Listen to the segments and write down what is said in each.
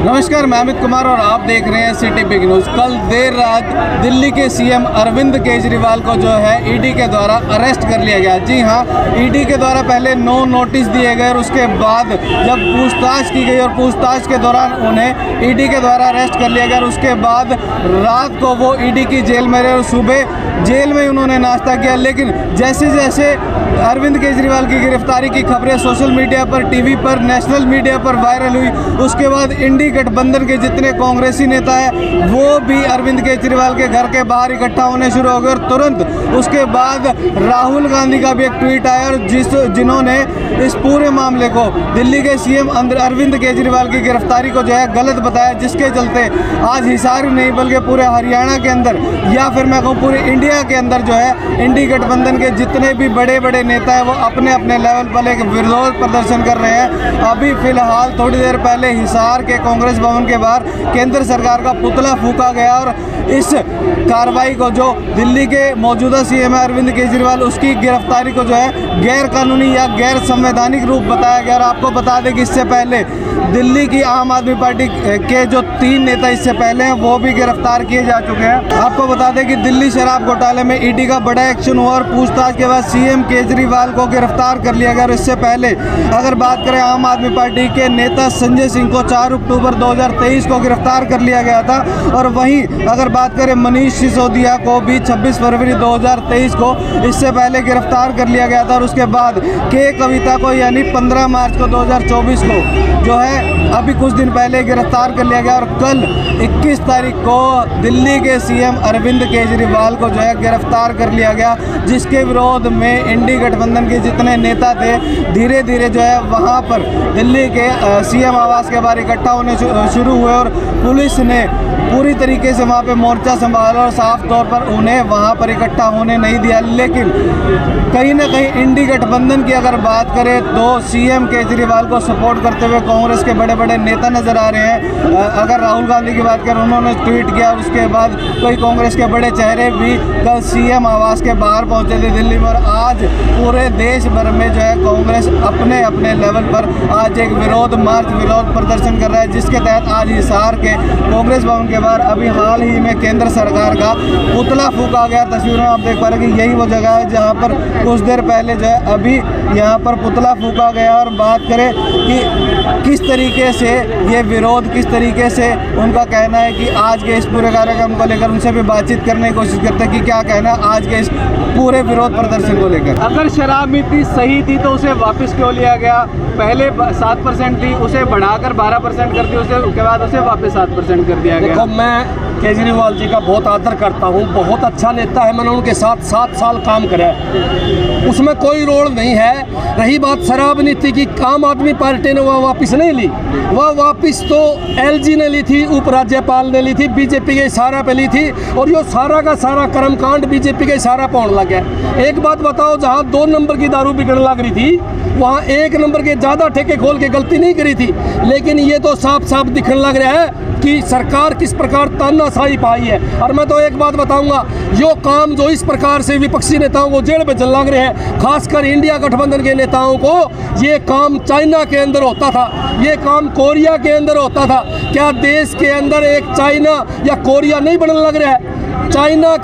नमस्कार, मैं अमित कुमार और आप देख रहे हैं सिटी बिग न्यूज़। कल देर रात दिल्ली के सीएम अरविंद केजरीवाल को जो है ईडी के द्वारा अरेस्ट कर लिया गया। जी हां, ईडी के द्वारा पहले 9 नोटिस दिए गए और उसके बाद जब पूछताछ की गई और पूछताछ के दौरान उन्हें ईडी के द्वारा अरेस्ट कर लिया गया और उसके बाद रात को वो ईडी की जेल में रहे और सुबह जेल में उन्होंने नाश्ता किया। लेकिन जैसे जैसे अरविंद केजरीवाल की गिरफ्तारी की खबरें सोशल मीडिया पर, टीवी पर, नेशनल मीडिया पर वायरल हुई, उसके बाद इंडी गठबंधन के जितने कांग्रेसी नेता हैं वो भी अरविंद केजरीवाल के घर के बाहर इकट्ठा होने शुरू हो गए और तुरंत उसके बाद राहुल गांधी का भी एक ट्वीट आया और जिन्होंने इस पूरे मामले को दिल्ली के सीएम अरविंद केजरीवाल की गिरफ्तारी को जो है गलत बताया, जिसके चलते आज हिसार नहीं बल्कि पूरे हरियाणा के अंदर या फिर मैं कहूँ पूरे इंडिया के अंदर जो है इंडी गठबंधन के जितने भी बड़े बड़े नेता हैं वो अपने अपने लेवल पर एक विरोध प्रदर्शन कर रहे हैं। अभी फिलहाल थोड़ी देर पहले हिसार के कांग्रेस भवन के बाहर केंद्र सरकार का पुतला फूंका गया और इस कार्रवाई को जो दिल्ली के मौजूदा सीएम है अरविंद केजरीवाल, उसकी गिरफ्तारी को जो है गैर कानूनी या गैर संवैधानिक रूप बताया गया। और आपको बता दें कि इससे पहले दिल्ली की आम आदमी पार्टी के जो 3 नेता इससे पहले हैं वो भी गिरफ्तार किए जा चुके हैं। आपको बता दें कि दिल्ली शराब घोटाले में ईडी का बड़ा एक्शन हुआ और पूछताछ के बाद सीएम केजरीवाल को गिरफ्तार कर लिया गया। और इससे पहले अगर बात करें आम आदमी पार्टी के नेता संजय सिंह को 4 अक्टूबर 2023 को गिरफ्तार कर लिया गया था और वहीं अगर बात करें मनीष सिसोदिया को भी 26 फरवरी 2023 को इससे पहले गिरफ्तार कर लिया गया था और उसके बाद के कविता को यानी 15 मार्च को 2024 को जो है अभी कुछ दिन पहले गिरफ्तार कर लिया गया। और कल 21 तारीख को दिल्ली के सीएम अरविंद केजरीवाल को जो है गिरफ्तार कर लिया गया, जिसके विरोध में इंडी गठबंधन के जितने नेता थे धीरे धीरे जो है वहाँ पर दिल्ली के सीएम आवास के बाहर इकट्ठा होने शुरू हुए और पुलिस ने पूरी तरीके से वहाँ पे मोर्चा संभाला और साफ तौर पर उन्हें वहाँ पर इकट्ठा होने नहीं दिया। लेकिन कहीं ना कहीं इंडी गठबंधन की अगर बात करें तो सीएम केजरीवाल को सपोर्ट करते हुए कांग्रेस के बड़े बड़े नेता नजर आ रहे हैं। अगर राहुल गांधी की बात करें, उन्होंने ट्वीट किया और उसके बाद कई कांग्रेस के बड़े चेहरे भी कल सीएम आवास के बाहर पहुंचे थे दिल्ली में। और आज पूरे देश भर में जो है कांग्रेस अपने अपने लेवल पर आज एक विरोध मार्च, विरोध प्रदर्शन कर रहा है, जिसके तहत आज हिसार के कांग्रेस भवन के बाहर अभी हाल ही में केंद्र सरकार का पुतला फूंका गया। तस्वीरों में आप देख पा रहे हैं कि यही वो जगह है जहाँ पर कुछ देर पहले जो है अभी यहाँ पर पुतला फूंका गया। और बात करें कि किस तरीके से ये विरोध, किस तरीके से उनका कहना है कि आज के इस पूरे कार्यक्रम को लेकर उनसे भी बातचीत करने की कोशिश करते हैं कि क्या कहना है आज के इस पूरे विरोध प्रदर्शन को लेकर। अगर शराब नीति सही थी तो उसे वापस क्यों लिया गया? पहले 7% थी, उसे बढ़ाकर 12% कर दी, उसके बाद उसे वापस 7% कर दिया गया। देखो, मैं केजरीवाल जी का बहुत आदर करता हूँ, बहुत अच्छा नेता है, मैंने उनके साथ 7 साल काम करा है, उसमें कोई रोल नहीं है। रही बात शराब नीति की, आम आदमी पार्टी ने वह वापस नहीं ली, वह वापस तो एलजी ने ली थी, उपराज्यपाल ने ली थी, बीजेपी के इशारा पे ली थी और ये सारा का सारा कर्मकांड बीजेपी के इशारा पे होने लग गया। एक बात बताओ, जहाँ 2 नंबर की दारू बिकने लग रही थी वहाँ 1 नंबर के ज़्यादा ठेके खोल के गलती नहीं करी थी। लेकिन ये तो साफ साफ दिखने लग रहा है कि सरकार किस प्रकार तानाशाही पाई है। और मैं तो एक बात बताऊंगा, जो काम जो इस प्रकार से विपक्षी नेताओं को जेल में जल लग रहे हैं, खासकर इंडिया गठबंधन के नेताओं को, ये काम चाइना के अंदर होता था, ये काम कोरिया के अंदर होता था। क्या देश के अंदर एक चाइना या कोरिया नहीं बनने लग रहा है? चाइना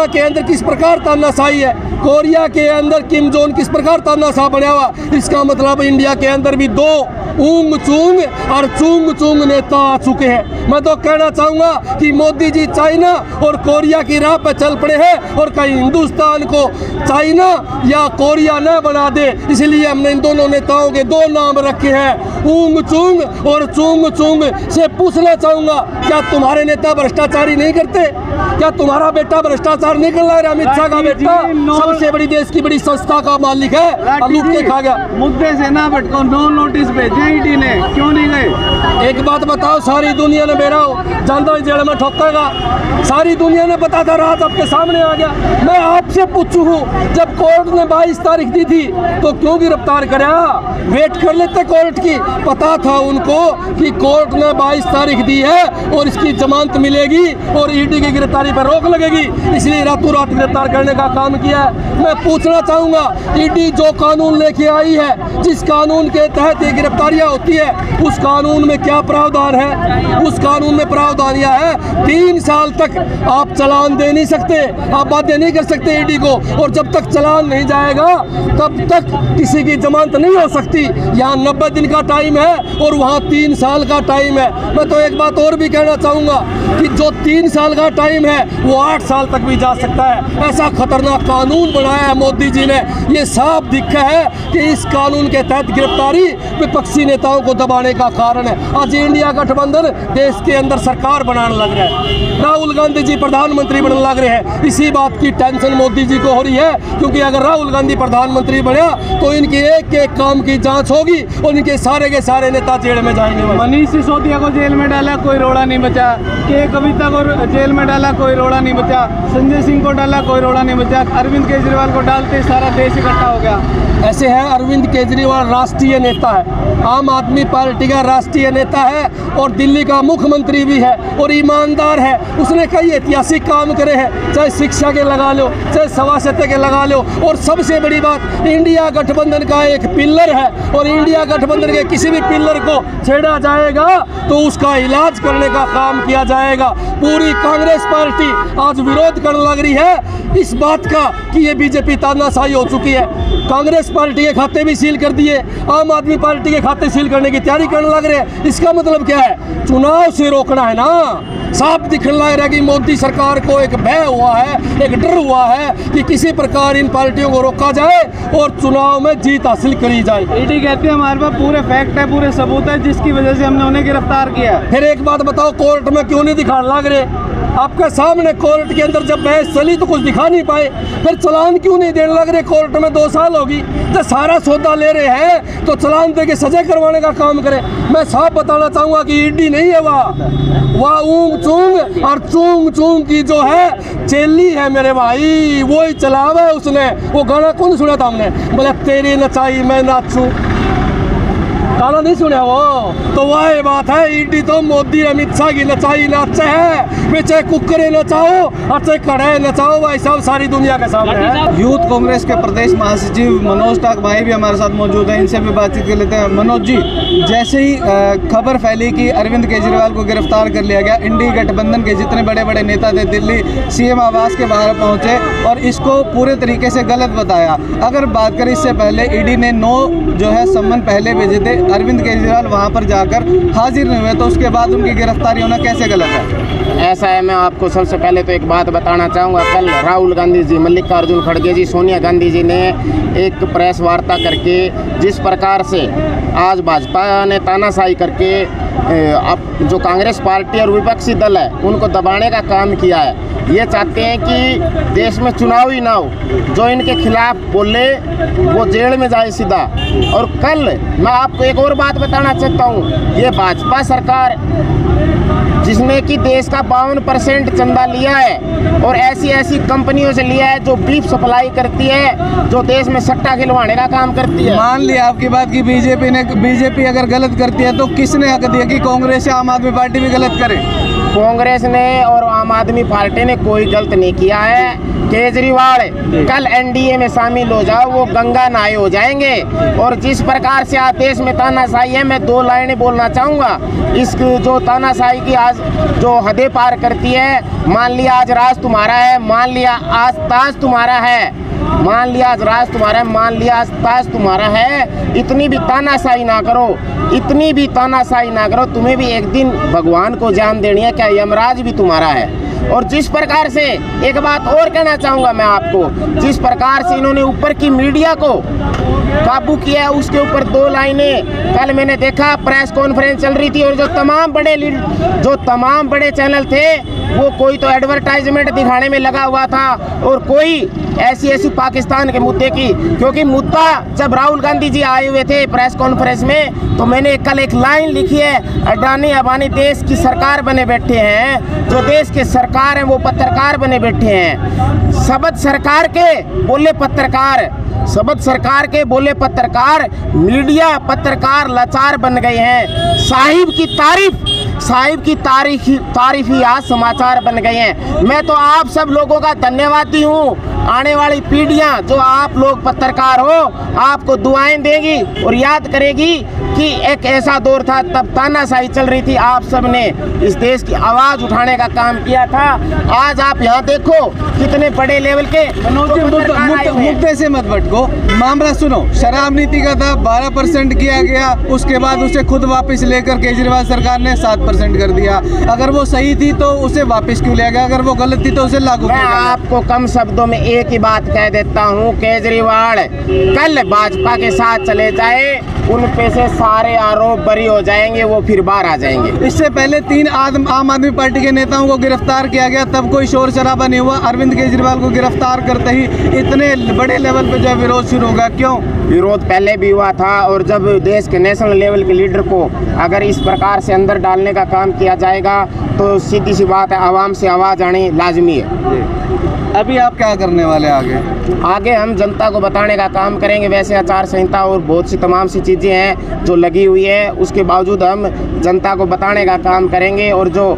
के अंदर किस प्रकार तानाशाही है, कोरिया के अंदर किम जोंग किस प्रकार तानाशाह बना हुआ। इसका मतलब इंडिया के अंदर भी 2 ऊंग चूंग और चूंग चूंग नेता आ चुके हैं। मैं तो कहना चाहूँगा कि मोदी जी चाइना और कोरिया की राह पर चल पड़े हैं और कहीं हिंदुस्तान को चाइना या कोरिया न बना दे, इसलिए हमने इन दोनों नेताओं के 2 नाम रखे हैं, ऊंग चूंग और चूंग चूंग। से पूछना चाहूँगा, क्या तुम्हारे नेता भ्रष्टाचारी नहीं करते? क्या तुम्हारा बेटा भ्रष्टाचार नहीं कर रहा है? अमित शाह का बेटा सबसे बड़ी देश की बड़ी संस्था का मालिक है, लूट के खा गया। मुद्दे से ना भटको, 9 नोटिस भेजे ईडी ने, क्यों नहीं गए? एक बात बताओ, सारी दुनिया ने मेरा जानता जेल में ठोकेगा, सारी दुनिया ने पता था, रात आपके सामने आ गया। मैं आपसे पूछू हूँ, जब कोर्ट ने 22 तारीख दी थी तो क्यों गिरफ्तार करा? वेट कर लेते कोर्ट की। पता था उनको कि कोर्ट ने 22 तारीख दी है और इसकी जमानत मिलेगी और ईडी की गिरफ्तारी पर रोक लगेगी, इसलिए रातों रात गिरफ्तार करने का काम किया है। मैं पूछना चाहूँगा, ईडी जो कानून लेके आई है, जिस कानून के तहत ये गिरफ्तारियाँ होती है, उस कानून में क्या प्रावधान है? उस कानून में प्रावधान यह है 3 साल तक आप चालान दे नहीं सकते, आप बातें नहीं कर सकते ईडी को, और जब तक चालान नहीं जाएगा तब तक किसी की जमानत नहीं हो सकती। यहाँ 90 दिन का टाइम है और वहाँ 3 साल का टाइम है। मैं तो एक बात और भी कहना चाहूँगा कि जो 3 साल का टाइम है वो 8 साल तक भी जा सकता है। ऐसा खतरनाक कानून बनाया है मोदी जी ने। ये साफ दिखा है कि इस कानून के तहत गिरफ्तारी विपक्षी नेताओं को दबाने का कारण है। आज इंडिया गठबंधन देश के अंदर सरकार बनाने लग रहा है, राहुल गांधी जी प्रधानमंत्री बनने लग रहे हैं। इसी बात की टेंशन मोदी जी को हो रही है, क्योंकि अगर राहुल गांधी प्रधानमंत्री बना तो इनके एक एक काम की जांच होगी और इनके सारे के सारे नेता जेल में जाएंगे। मनीष सिसोदिया को जेल में डाला, कोई रोड़ा नहीं बचा। के कविता को जेल में डाला, कोई रोड़ा नहीं बचा। संजय सिंह को डाला, कोई रोड़ा नहीं बचा। अरविंद केजरीवाल को डालते सारा देश इकट्ठा हो गया। ऐसे है, अरविंद केजरीवाल राष्ट्रीय नेता है, आम आदमी पार्टी का राष्ट्रीय नेता है और दिल्ली का मुख्यमंत्री भी है और ईमानदार है। उसने कई ऐतिहासिक काम करे हैं, चाहे शिक्षा के लगा लो, चाहे स्वास्थ्य के लगा लो, और सबसे बड़ी बात इंडिया गठबंधन का एक पिलर है और इंडिया गठबंधन के किसी भी पिलर को छेड़ा जाएगा तो उसका इलाज करने का काम किया जाएगा। पूरी कांग्रेस पार्टी आज विरोध करने लग रही है इस बात का कि ये बीजेपी तानाशाही हो चुकी है। कांग्रेस पार्टी के खाते भी सील कर दिए, आम आदमी पार्टी के खाते सील करने की तैयारी करने लग रहे हैं। इसका मतलब क्या है? चुनाव से रोकना है ना। साफ दिखने लग रहा है कि मोदी सरकार को एक भय हुआ है, एक डर हुआ है कि किसी प्रकार इन पार्टियों को रोका जाए और चुनाव में जीत हासिल करी जाए। ईडी कहते हैं हमारे पास पूरे फैक्ट है, पूरे सबूत है, जिसकी वजह से हमने उन्हें गिरफ्तार किया। फिर एक बात बताओ, कोर्ट में क्यों नहीं दिखाने लग रहे? आपके सामने कोर्ट के अंदर जब बहस चली तो कुछ दिखा नहीं पाए, फिर चलान क्यों नहीं देने लग रहे? कोर्ट में 2 साल होगी, जब सारा सौदा ले रहे हैं तो चलान दे के सजा करवाने का काम करें। मैं साफ बताना चाहूँगा कि ईडी नहीं है, वह ऊंग चूंग और चूंग चूंग की जो है चेली है मेरे भाई, वो ही चलावा है उसने। वो गाना कौन सुना था हमने? बोले तेरी नचाई मैं नाचूं, गाना नहीं सुना वो तो वह बात है। ईडी तो मोदी अमित शाह की नचाई नाचे है, वे चाहे कुकरे नचाओ और चाहे कड़े नचाओ, भाई साहब सारी दुनिया के सामने है। यूथ कांग्रेस के प्रदेश महासचिव मनोज टाक भाई भी हमारे साथ मौजूद हैं, इनसे भी बातचीत कर लेते हैं। मनोज जी, जैसे ही खबर फैली कि अरविंद केजरीवाल को गिरफ्तार कर लिया गया, इंडी गठबंधन के जितने बड़े बड़े नेता थे दिल्ली सीएम आवास के बाहर पहुंचे और इसको पूरे तरीके से गलत बताया। अगर बात करें इससे पहले ईडी ने 9 जो है सम्मन पहले भेजे थे, अरविंद केजरीवाल वहां पर जाकर हाजिर नहीं हुए, तो उसके बाद उनकी गिरफ्तारी होना कैसे गलत है? ऐसा है, मैं आपको सबसे पहले तो एक बात बताना चाहूँगा। कल राहुल गांधी जी, मल्लिकार्जुन खड़गे जी, सोनिया गांधी जी ने एक प्रेस वार्ता करके जिस प्रकार से आज भाजपा ने तानाशाही करके अब जो कांग्रेस पार्टी और विपक्षी दल है उनको दबाने का काम किया है। ये चाहते हैं कि देश में चुनाव ही ना हो, जो इनके खिलाफ बोले वो जेल में जाए सीधा। और कल मैं आपको एक और बात बताना चाहता हूँ, ये भाजपा सरकार जिसने कि देश का 52% चंदा लिया है और ऐसी ऐसी कंपनियों से लिया है जो बीफ सप्लाई करती है, जो देश में सट्टा खिलवाने का काम करती है। मान लिया आपकी बात कि बीजेपी अगर गलत करती है तो किसने हक दिया कि कांग्रेस या आम आदमी पार्टी भी गलत करे? कांग्रेस ने और आम आदमी पार्टी ने कोई गलत नहीं किया है। केजरीवाल कल एनडीए में शामिल हो जाओ, वो गंगा नहाए हो जाएंगे। और जिस प्रकार से आज देश में तानाशाही है, मैं 2 लाइनें बोलना चाहूँगा। इस जो तानाशाही की आज जो हदें पार करती है, मान लिया आज राज तुम्हारा है, मान लिया आज ताज तुम्हारा है, मान लिया आज राज तुम्हारा है, मान लिया आज ताज तुम्हारा है। इतनी भी तानाशाही ना करो, इतनी भी तानाशाही ना करो। तुम्हें भी एक दिन भगवान को जान देनी है, क्या यमराज भी तुम्हारा है। और जिस प्रकार से एक बात और कहना चाहूँगा मैं आपको, जिस प्रकार से इन्होंने ऊपर की मीडिया को काबू किया है, उसके ऊपर 2 लाइनें कल मैंने देखा, प्रेस कॉन्फ्रेंस चल रही थी और जो तमाम बड़े चैनल थे वो कोई तो एडवर्टाइजमेंट दिखाने में लगा हुआ था और कोई ऐसी पाकिस्तान के मुद्दे की, क्योंकि मुद्दा जब राहुल गांधी जी आए हुए थे प्रेस कॉन्फ्रेंस में, तो मैंने कल एक लाइन लिखी है, अडानी अंबानी देश की सरकार बने बैठे हैं, जो देश के सरकार हैं वो पत्रकार बने बैठे हैं। शब्द सरकार के बोले पत्रकार, शब्द सरकार के बोले पत्रकार, मीडिया पत्रकार लाचार बन गए हैं। साहिब की तारीफ ही आज समाचार बन गए हैं। मैं तो आप सब लोगों का धन्यवादी हूँ। आने वाली पीढ़ियाँ जो आप लोग पत्रकार हो, आपको दुआएं देगी और याद करेगी कि एक ऐसा दौर था तब तानाशाही चल रही थी, आप सब ने इस देश की आवाज़ उठाने का काम किया था। आज आप यहाँ देखो कितने बड़े लेवल के मुद्दे से मत भटको, मामला सुनो। शराब नीति का था 12% किया गया, उसके बाद उसे खुद वापस लेकर केजरीवाल सरकार ने 7% कर दिया। अगर वो सही थी तो उसे वापस क्यों लिया गया, अगर वो गलत थी तो उसे लागू किया गया। आपको कम शब्दों में एक ही बात कह देता हूँ, केजरीवाल कल भाजपा के साथ चले जाए, उन पे से सारे आरोप बरी हो जाएंगे, वो फिर बाहर आ जाएंगे। इससे पहले 3 आम आदमी पार्टी के नेताओं को गिरफ्तार किया गया, तब कोई शोर शराबा नहीं हुआ। अरविंद केजरीवाल को गिरफ्तार करते ही इतने बड़े लेवल पे जो विरोध शुरू होगा, क्यों? विरोध पहले भी हुआ था, और जब देश के नेशनल लेवल के लीडर को अगर इस प्रकार से अंदर डालने का काम किया जाएगा तो सीधी सी बात है, आवाम से आवाज़ आनी लाजमी है। अभी आप क्या करने वाले आगे हम जनता को बताने का काम करेंगे। वैसे आचार संहिता और बहुत सी तमाम सी चीज़ें हैं जो लगी हुई है, उसके बावजूद हम जनता को बताने का काम करेंगे, और जो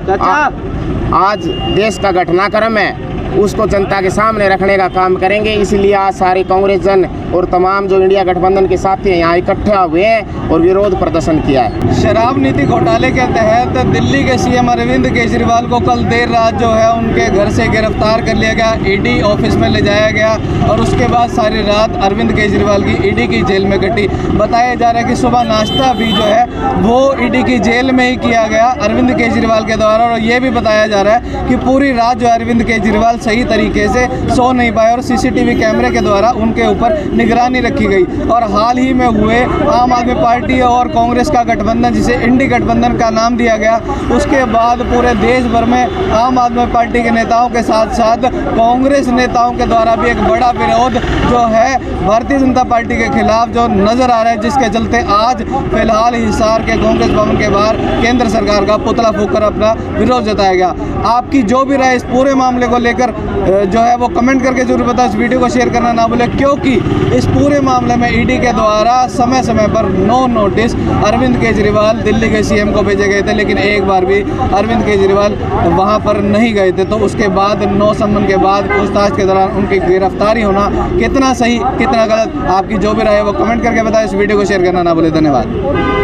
आज देश का घटनाक्रम है उसको जनता के सामने रखने का काम करेंगे। इसलिए आज सारे कांग्रेस जन और तमाम जो इंडिया गठबंधन के साथी हैं यहाँ इकट्ठा हुए हैं और विरोध प्रदर्शन किया है। शराब नीति घोटाले के तहत दिल्ली के सीएम अरविंद केजरीवाल को कल देर रात जो है उनके घर से गिरफ्तार कर लिया गया, ईडी ऑफिस में ले जाया गया, और उसके बाद सारी रात अरविंद केजरीवाल की ईडी की जेल में कटी। बताया जा रहा है कि सुबह नाश्ता भी जो है वो ईडी की जेल में ही किया गया अरविंद केजरीवाल के द्वारा, और ये भी बताया जा रहा है कि पूरी रात जो अरविंद केजरीवाल सही तरीके से सो नहीं पाए, और सीसीटीवी कैमरे के द्वारा उनके ऊपर निगरानी रखी गई। और हाल ही में हुए आम आदमी पार्टी और कांग्रेस का गठबंधन, जिसे इंडी गठबंधन का नाम दिया गया, उसके बाद पूरे देश भर में आम आदमी पार्टी के नेताओं के साथ साथ कांग्रेस नेताओं के द्वारा भी एक बड़ा विरोध जो है भारतीय जनता पार्टी के खिलाफ जो नजर आ रहा है, जिसके चलते आज फिलहाल हिसार के कांग्रेस भवन के बाहर केंद्र सरकार का पुतला फूंककर अपना विरोध जताया गया। आपकी जो भी राय इस पूरे मामले को लेकर जो है वो कमेंट करके जरूर बताओ। इस वीडियो को शेयर करना ना भूलें, क्योंकि इस पूरे मामले में ईडी के द्वारा समय समय पर नो नोटिस अरविंद केजरीवाल दिल्ली के सीएम को भेजे गए थे, लेकिन एक बार भी अरविंद केजरीवाल वहां पर नहीं गए थे। तो उसके बाद 9 सम्मन के बाद पूछताछ के दौरान उनकी गिरफ्तारी होना कितना सही कितना गलत, आपकी जो भी राय है वो कमेंट करके बताएं। इस वीडियो को शेयर करना ना भूलें। धन्यवाद।